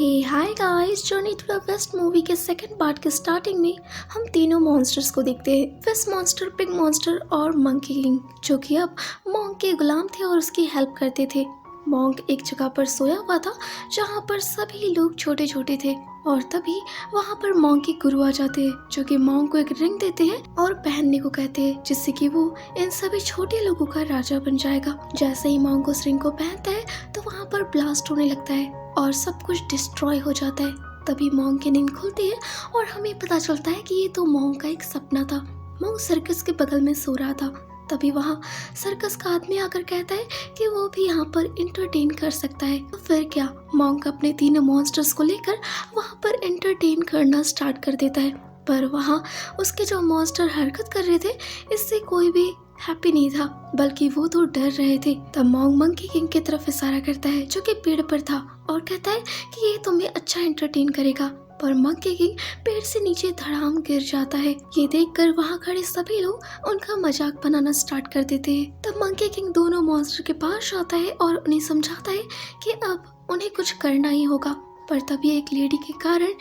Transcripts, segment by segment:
Hey hi guys, journey to the west movie के second part के starting में हम तीनों मॉन्स्टर्स को देखते हैं। फिश मॉन्स्टर, पिग मॉन्स्टर और मंकी किंग, जो कि अब मॉन्क के गुलाम थे और उसकी हेल्प करते थे। मॉन्क एक जगह पर सोया हुआ था जहाँ पर सभी लोग छोटे छोटे थे और तभी वहाँ पर मॉन्क के गुरु आ जाते हैं, जो कि मॉन्क को एक रिंग देते हैं और पहनने को कहते हैं, जिससे कि वो इन सभी छोटे लोगों का राजा बन जाएगा। जैसे ही मॉन्क उस रिंग को पहनता है तो वहाँ पर ब्लास्ट होने लगता है और सब कुछ डिस्ट्रॉय हो जाता है। तभी मॉन्क की नींद खुलती है और हमें पता चलता है कि ये तो मॉन्क का एक सपना था। मॉन्क सर्कस के बगल में सो रहा था। तभी वहाँ सर्कस का आदमी आकर कहता है कि वो भी यहाँ पर इंटरटेन कर सकता है। तो फिर क्या, मॉन्क अपने तीनों मॉन्स्टर्स को लेकर वहाँ पर इंटरटेन करना स्टार्ट कर देता है। पर वहाँ उसके जो मॉन्स्टर हरकत कर रहे थे, इससे कोई भी हैप्पी नहीं था, बल्कि वो तो डर रहे थे। तब मॉन्क मंकी किंग की तरफ इशारा करता है, जो कि पेड़ पर था, और कहता है कि ये तुम्हें अच्छा एंटरटेन करेगा। पर मंकी किंग पेड़ से नीचे धड़ाम गिर जाता है। ये देखकर वहाँ खड़े सभी लोग उनका मजाक बनाना स्टार्ट कर देते हैं। तब मंकी किंग दोनों मॉन्स्टर के पास आता है और उन्हें समझाता है कि अब उन्हें कुछ करना ही होगा। पर तभी एक लेडी के कारण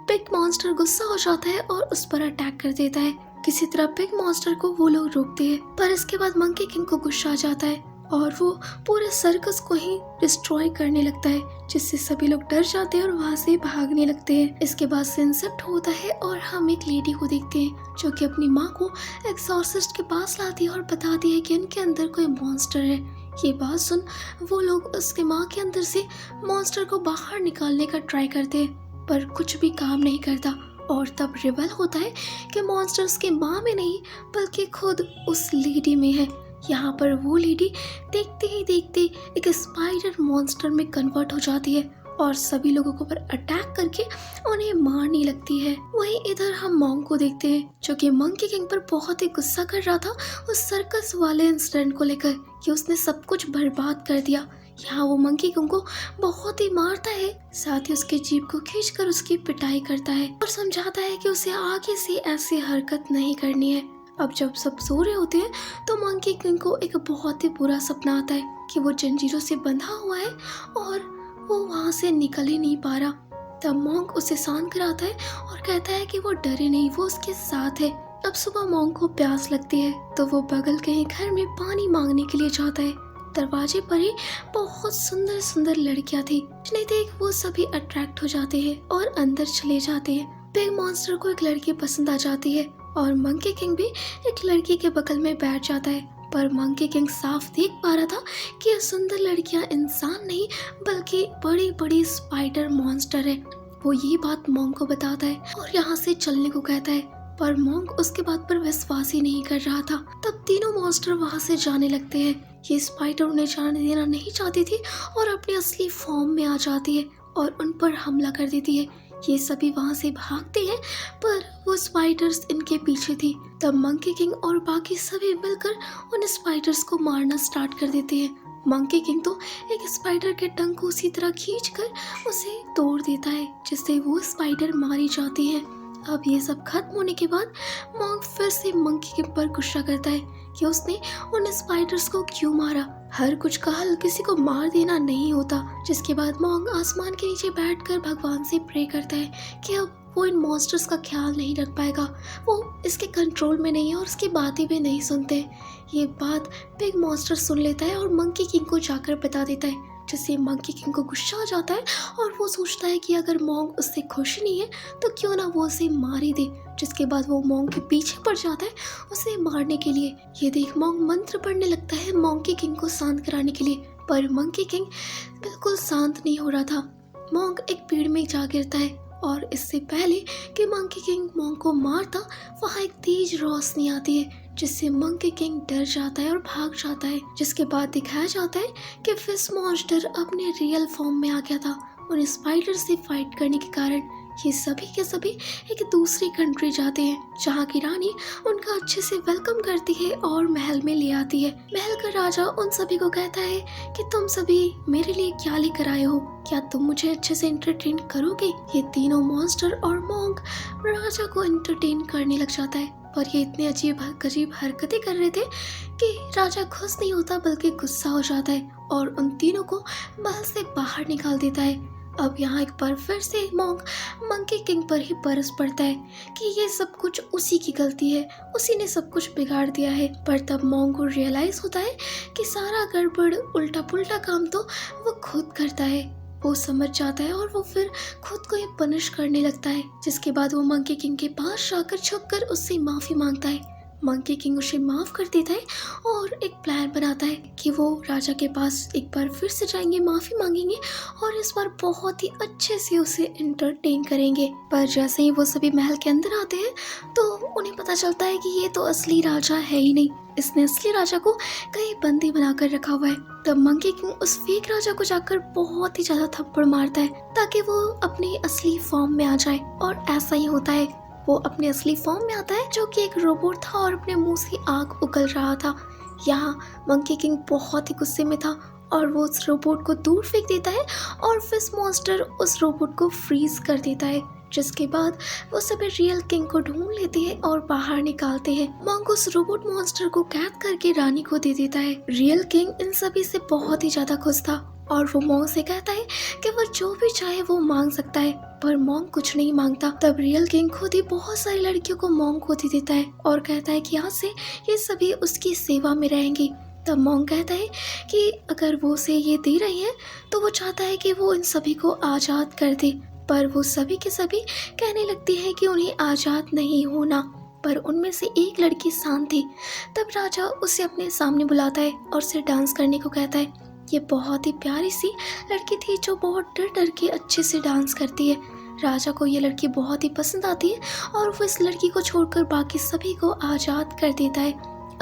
पिग मॉन्स्टर गुस्सा हो जाता है और उस पर अटैक कर देता है। किसी तरह पिग मॉन्स्टर को वो लोग रोकते हैं, पर इसके बाद मंकी किंग को गुस्सा आ जाता है और वो पूरे सर्कस को ही डिस्ट्रॉय करने लगता है, जिससे सभी लोग डर जाते हैं और वहाँ से भागने लगते हैं। इसके बाद सनसेट होता है और हम एक लेडी को देखते हैं, जो कि अपनी माँ को एक्सॉर्सिस्ट के पास लाती है और बताती है कि इनके अंदर कोई मॉन्स्टर है। ये बात सुन वो लोग उसके माँ के अंदर से मॉन्स्टर को बाहर निकालने का ट्राई करते हैं, पर कुछ भी काम नहीं करता। और तब रिवल होता है कि मॉन्स्टर उसके माँ में नहीं, बल्कि खुद उस लेडी में है। यहाँ पर वो लेडी देखते ही देखते एक स्पाइडर मॉन्स्टर में कन्वर्ट हो जाती है और सभी लोगों को पर अटैक करके उन्हें मारने लगती है। वहीं इधर हम मॉन्क को देखते हैं, जो कि मंकी किंग पर बहुत ही गुस्सा कर रहा था उस सर्कस वाले इंसिडेंट को लेकर कि उसने सब कुछ बर्बाद कर दिया। यहाँ वो मंकी किंग को बहुत ही मारता है, साथ ही उसके जीभ को खींचकर उसकी पिटाई करता है और समझाता है कि उसे आगे से ऐसी हरकत नहीं करनी है। अब जब सब सो रहे होते हैं तो मंकी किंग को एक बहुत ही बुरा सपना आता है कि वो जंजीरों से बंधा हुआ है और वो वहाँ से निकल ही नहीं पा रहा। तब मॉन्क उसे शांत कराता है और कहता है कि वो डरे नहीं, वो उसके साथ है। अब सुबह मॉन्क को प्यास लगती है तो वो बगल के ही घर में पानी मांगने के लिए जाता है। दरवाजे पर ही बहुत सुंदर सुंदर लड़कियां थी, जिन्हें देख वो सभी अट्रैक्ट हो जाते हैं और अंदर चले जाते हैं। पिग मॉन्स्टर को एक लड़की पसंद आ जाती है और मंकी किंग भी एक लड़की के बगल में बैठ जाता है। पर मंकी किंग साफ देख पा रहा था कि ये सुंदर लड़कियां इंसान नहीं, बल्कि बड़ी बड़ी स्पाइडर मॉन्स्टर है। वो ये बात मॉन्क को बताता है और यहाँ से चलने को कहता है, पर मॉन्क उसके बात पर विश्वास ही नहीं कर रहा था। तब तीनों मॉन्स्टर वहाँ से जाने लगते हैं। ये स्पाइडर उन्हें जाने देना नहीं चाहती थी और अपने असली फॉर्म में आ जाती है और उन पर हमला कर देती है। ये सभी वहाँ से भागते हैं, पर वो स्पाइडर्स इनके पीछे थी। तब मंकी किंग और बाकी सभी मिलकर उन स्पाइडर्स को मारना स्टार्ट कर देते हैं। मंकी किंग तो एक स्पाइडर के टंग को उसी तरह खींचकर उसे तोड़ देता है, जिससे वो स्पाइडर मारी जाती है। अब ये सब खत्म होने के बाद मॉन्क फिर से मंकी किंग पर गुस्सा करता है कि उसने उन स्पाइडर्स को क्यों मारा। हर कुछ का हल किसी को मार देना नहीं होता। जिसके बाद मॉन्क आसमान के नीचे बैठकर भगवान से प्रे करता है कि अब वो इन मॉन्स्टर्स का ख्याल नहीं रख पाएगा, वो इसके कंट्रोल में नहीं है और उसकी बातें भी नहीं सुनते। ये बात पिग मॉन्स्टर सुन लेता है और मंकी किंग को जाकर बता देता है, जिससे मंकी किंग को गुस्सा आ जाता है और वो सोचता है कि अगर मॉन्क उससे खुश नहीं है तो क्यों ना वो उसे मार ही दे। जिसके बाद वो मॉन्क के पीछे पड़ जाता है उसे मारने के लिए। ये देख मॉन्क मंत्र पढ़ने लगता है मंकी किंग को शांत कराने के लिए, पर मंकी किंग बिल्कुल शांत नहीं हो रहा था। मॉन्क एक पेड़ में जा गिरता है और इससे पहले कि मंकी किंग मॉन्क को मारता, वहाँ एक तेज रोशनी आती है, जिससे मंकी किंग डर जाता है और भाग जाता है। जिसके बाद दिखाया जाता है कि फिश मॉन्स्टर अपने रियल फॉर्म में आ गया था उन स्पाइडर से फाइट करने के कारण। ये सभी के सभी एक दूसरी कंट्री जाते हैं, जहाँ की रानी उनका अच्छे से वेलकम करती है और महल में ले आती है। महल का राजा उन सभी को कहता है कि तुम सभी मेरे लिए क्या लेकर आए हो, क्या तुम मुझे अच्छे से एंटरटेन करोगे। ये तीनों मॉन्स्टर और मॉन्क राजा को एंटरटेन करने लग जाता है, पर ये इतने अजीब गरीब हरकतें कर रहे थे कि राजा खुश नहीं होता, बल्कि गुस्सा हो जाता है और उन तीनों को महल से बाहर निकाल देता है। अब यहाँ एक बार फिर से मॉन्क मंकी किंग पर ही बरस पड़ता है कि ये सब कुछ उसी की गलती है, उसी ने सब कुछ बिगाड़ दिया है। पर तब मॉन्क को रियलाइज होता है कि सारा गड़बड़ उल्टा पुल्टा काम तो वो खुद करता है। वो समझ जाता है और वो फिर खुद को ही पनिश करने लगता है, जिसके बाद वो मंकी किंग के पास जाकर छुपकर उससे माफी मांगता है। मंकी किंग उसे माफ कर देता है और एक प्लान बनाता है कि वो राजा के पास एक बार फिर से जाएंगे, माफी मांगेंगे और इस बार बहुत ही अच्छे से उसे एंटरटेन करेंगे। पर जैसे ही वो सभी महल के अंदर आते हैं तो उन्हें पता चलता है कि ये तो असली राजा है ही नहीं, इसने असली राजा को कहीं बंदी बनाकर रखा हुआ है। तब मंकी किंग उस फेक राजा को जाकर बहुत ही ज्यादा थप्पड़ मारता है ताकि वो अपनी असली फॉर्म में आ जाए, और ऐसा ही होता है। वो अपने असली फॉर्म में आता है जो कि एक रोबोट था और अपने मुंह से आग उगल रहा था। यहाँ मंकी किंग बहुत ही गुस्से में था और वो उस रोबोट को दूर फेंक देता है और फिश मॉन्स्टर उस रोबोट को फ्रीज कर देता है, जिसके बाद वो सभी रियल किंग को ढूंढ लेते हैं और बाहर निकालते हैं। मॉन्क उस रोबोट मॉन्स्टर को कैद करके रानी को दे देता है। रियल किंग इन सभी से बहुत ही ज्यादा खुश था और वो मॉन्क से कहता है कि वो जो भी चाहे वो मांग सकता है, पर मॉन्क कुछ नहीं मांगता। तब रियल किंग खुद ही बहुत सारी लड़कियों को मॉन्क को दे देता है और कहता है कि आज से ये सभी उसकी सेवा में रहेंगी। तब मॉन्क कहता है कि अगर वो उसे ये दे रही है तो वो चाहता है कि वो इन सभी को आजाद कर दे, पर वो सभी के सभी कहने लगती है कि उन्हें आजाद नहीं होना। पर उनमें से एक लड़की शांत थी। तब राजा उसे अपने सामने बुलाता है और उसे डांस करने को कहता है। ये बहुत ही प्यारी सी लड़की थी जो बहुत डर डर के अच्छे से डांस करती है। राजा को ये लड़की बहुत ही पसंद आती है और वो इस लड़की को छोड़कर बाकी सभी को आजाद कर देता है।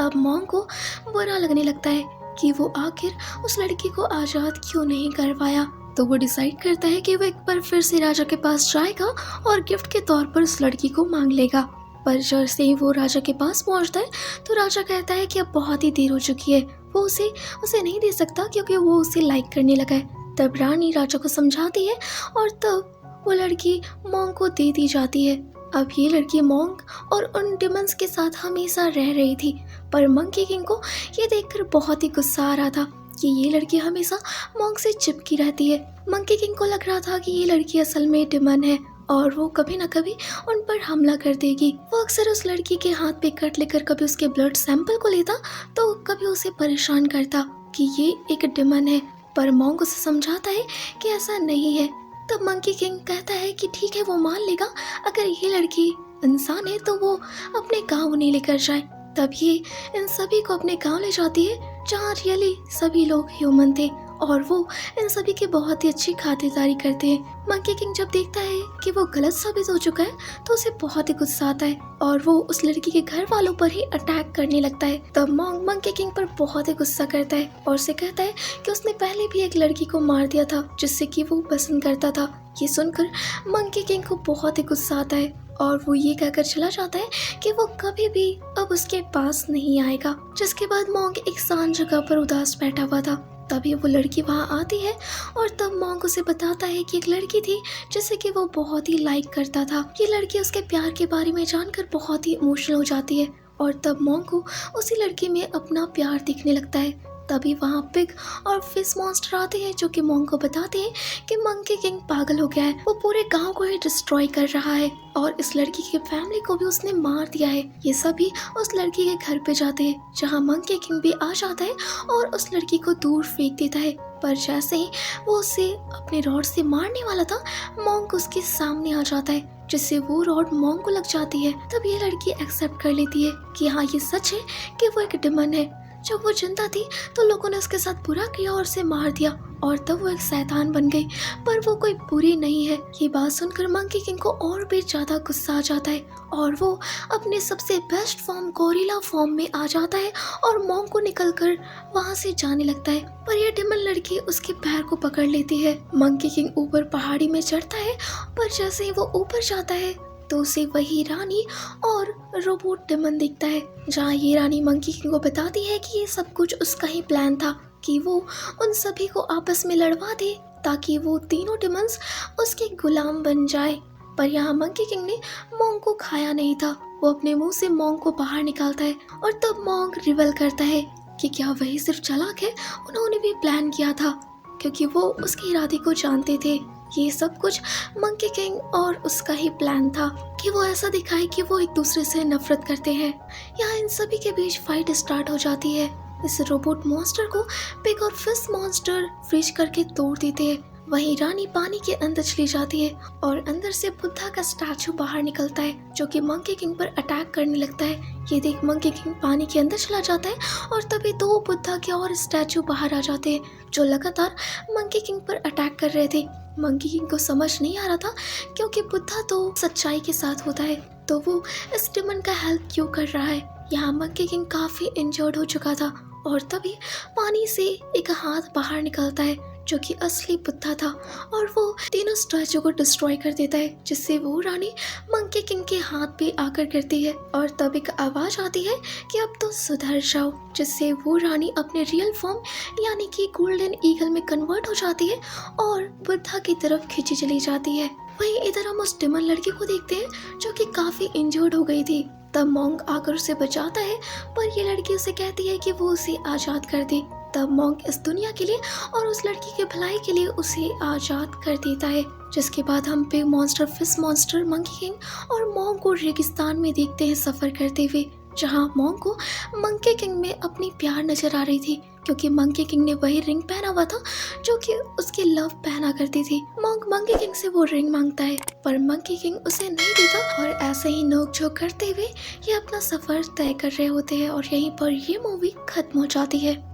अब मॉन्क को बुरा लगने लगता है कि वो आखिर उस लड़की को आजाद क्यों नहीं करवाया। तो वो डिसाइड करता है कि वो एक बार फिर से राजा के पास जाएगा और गिफ्ट के तौर पर उस लड़की को मांग लेगा। पर जैसे ही वो राजा के पास पहुंचता है तो राजा कहता है कि अब बहुत ही देर हो चुकी है, वो उसे नहीं दे सकता क्योंकि वो उसे लाइक करने लगा है। तब रानी राजा को समझाती है और तब वो लड़की मॉन्क को दे दी जाती है। अब ये लड़की मॉन्क और उन डिमंस के साथ हमेशा रह रही थी, पर मंकी किंग को ये देखकर बहुत ही गुस्सा आ रहा था कि ये लड़की हमेशा मॉन्क से चिपकी रहती है। मंकी किंग को लग रहा था कि ये लड़की असल में डिमन है और वो कभी न कभी उन पर हमला कर देगी। वो अक्सर उस लड़की के हाथ पे कट लेकर कभी उसके ब्लड सैंपल को लेता तो कभी उसे परेशान करता कि ये एक डिमन है, पर मॉन्क उसे समझाता है कि ऐसा नहीं है। तब मंकी किंग कहता है कि ठीक है, वो मान लेगा, अगर ये लड़की इंसान है तो वो अपने गाँव नहीं लेकर जाए। तब ये इन सभी को अपने गाँव ले जाती है जहाँ रियली सभी लोग ह्यूमन थे और वो इन सभी की बहुत ही अच्छी खातिरदारी करते हैं। मंकी किंग जब देखता है कि वो गलत साबित हो चुका है तो उसे बहुत ही गुस्सा आता है और वो उस लड़की के घर वालों पर ही अटैक करने लगता है। तब मॉन्क मंकी किंग पर बहुत ही गुस्सा करता है और उसे कहता है कि उसने पहले भी एक लड़की को मार दिया था जिससे कि वो पसंद करता था। ये सुनकर मंकी किंग को बहुत ही गुस्सा आता है और वो ये कहकर चला जाता है कि वो कभी भी अब उसके पास नहीं आएगा। जिसके बाद मॉन्क एक शांत जगह पर उदास बैठा हुआ था। तभी वो लड़की वहाँ आती है और तब मॉन्क उसे बताता है कि एक लड़की थी जिसे कि वो बहुत ही लाइक करता था। ये लड़की उसके प्यार के बारे में जानकर बहुत ही इमोशनल हो जाती है और तब मॉन्क को उसी लड़की में अपना प्यार दिखने लगता है। तभी वहाँ पिग और फिश मॉन्स्टर आते हैं जो कि मॉन्क को बताते हैं कि मंकी किंग पागल हो गया है, वो पूरे गांव को ही डिस्ट्रॉय कर रहा है और इस लड़की की फैमिली को भी उसने मार दिया है। ये सभी उस लड़की के घर पे जाते हैं जहाँ मंकी किंग भी आ जाता है और उस लड़की को दूर फेंक देता है। पर जैसे ही वो उसे अपने रॉड से मारने वाला था, मॉन्क उसके सामने आ जाता है जिससे वो रॉड मॉन्क को लग जाती है। तब ये लड़की एक्सेप्ट कर लेती है कि हाँ, ये सच है कि वो एक डिमन है। जब वो जिंदा थी तो लोगों ने उसके साथ बुरा किया और उसे मार दिया और तब वो एक शैतान बन गई, पर वो कोई बुरी नहीं है। ये बात सुनकर मंकी किंग को और भी ज्यादा गुस्सा आ जाता है और वो अपने सबसे बेस्ट फॉर्म गोरिल्ला फॉर्म में आ जाता है और मॉन्क को निकलकर वहाँ से जाने लगता है। पर यह डिमन लड़की उसके पैर को पकड़ लेती है। मंकी किंग ऊपर पहाड़ी में चढ़ता है, पर जैसे ही वो ऊपर जाता है तो उसे वही रानी और रोबोट डिमन दिखता है, जहाँ ये रानी मंकी किंग को बताती है कि ये सब कुछ उसका ही प्लान था कि वो उन सभी को आपस में लड़वा दे ताकि वो तीनों डिमंस उसके गुलाम बन जाए। पर यहाँ मंकी किंग ने मॉन्क को खाया नहीं था। वो अपने मुंह से मॉन्क को बाहर निकालता है और तब मॉन्क रिवेल करता है कि क्या वही सिर्फ चालाक है, उन्होंने भी प्लान किया था क्योंकि वो उसके इरादे को जानते थे। ये सब कुछ मंकी किंग और उसका ही प्लान था कि वो ऐसा दिखाए कि वो एक दूसरे से नफरत करते हैं। यहाँ इन सभी के बीच फाइट स्टार्ट हो जाती है। इस रोबोट मॉन्स्टर को पिग और फिश मॉन्स्टर फ्रीज करके तोड़ देते हैं। वहीं रानी पानी के अंदर चली जाती है और अंदर से बुद्धा का स्टैचू बाहर निकलता है जो कि मंकी किंग पर अटैक करने लगता है। ये देख मंकी किंग पानी के अंदर चला जाता है और तभी दो बुद्धा के और स्टैचू बाहर आ जाते हैं जो लगातार मंकी किंग पर अटैक कर रहे थे। मंकी किंग को समझ नहीं आ रहा था क्योंकि बुद्धा तो सच्चाई के साथ होता है, तो वो इस डिमन का हेल्प क्यों कर रहा है। यहाँ मंकी किंग काफी इंजर्ड हो चुका था और तभी पानी से एक हाथ बाहर निकलता है जो कि असली बुद्धा था और वो तीनों स्टैचू को डिस्ट्रॉय कर देता है, जिससे वो रानी मंकी किंग के हाथ पे आकर गिरती है और तब एक आवाज आती है कि अब तो सुधर जाओ, जिससे वो रानी अपने रियल फॉर्म यानी कि गोल्डन ईगल में कन्वर्ट हो जाती है और बुद्धा की तरफ खींची चली जाती है। वहीं इधर हम उस डिमन लड़की को देखते हैं जो कि काफी इंजर्ड हो गई थी। तब मॉन्क आकर उसे बचाता है पर ये लड़की उसे कहती है कि वो उसे आजाद कर दे। तब मॉन्क इस दुनिया के लिए और उस लड़की के भलाई के लिए उसे आजाद कर देता है। जिसके बाद हम pig monster, fish monster, monkey king और मॉन्क को रेगिस्तान में देखते हैं सफर करते हुए, जहाँ मॉन्क को मंकी किंग में अपनी प्यार नजर आ रही थी क्योंकि मंकी किंग ने वही रिंग पहना हुआ था जो कि उसकी लव पहना करती थी। मॉन्क मंकी किंग से वो रिंग मांगता है पर मंकी किंग उसे नहीं देता और ऐसे ही नोक-झोंक करते हुए ये अपना सफर तय कर रहे होते हैं और यहीं पर ये मूवी खत्म हो जाती है।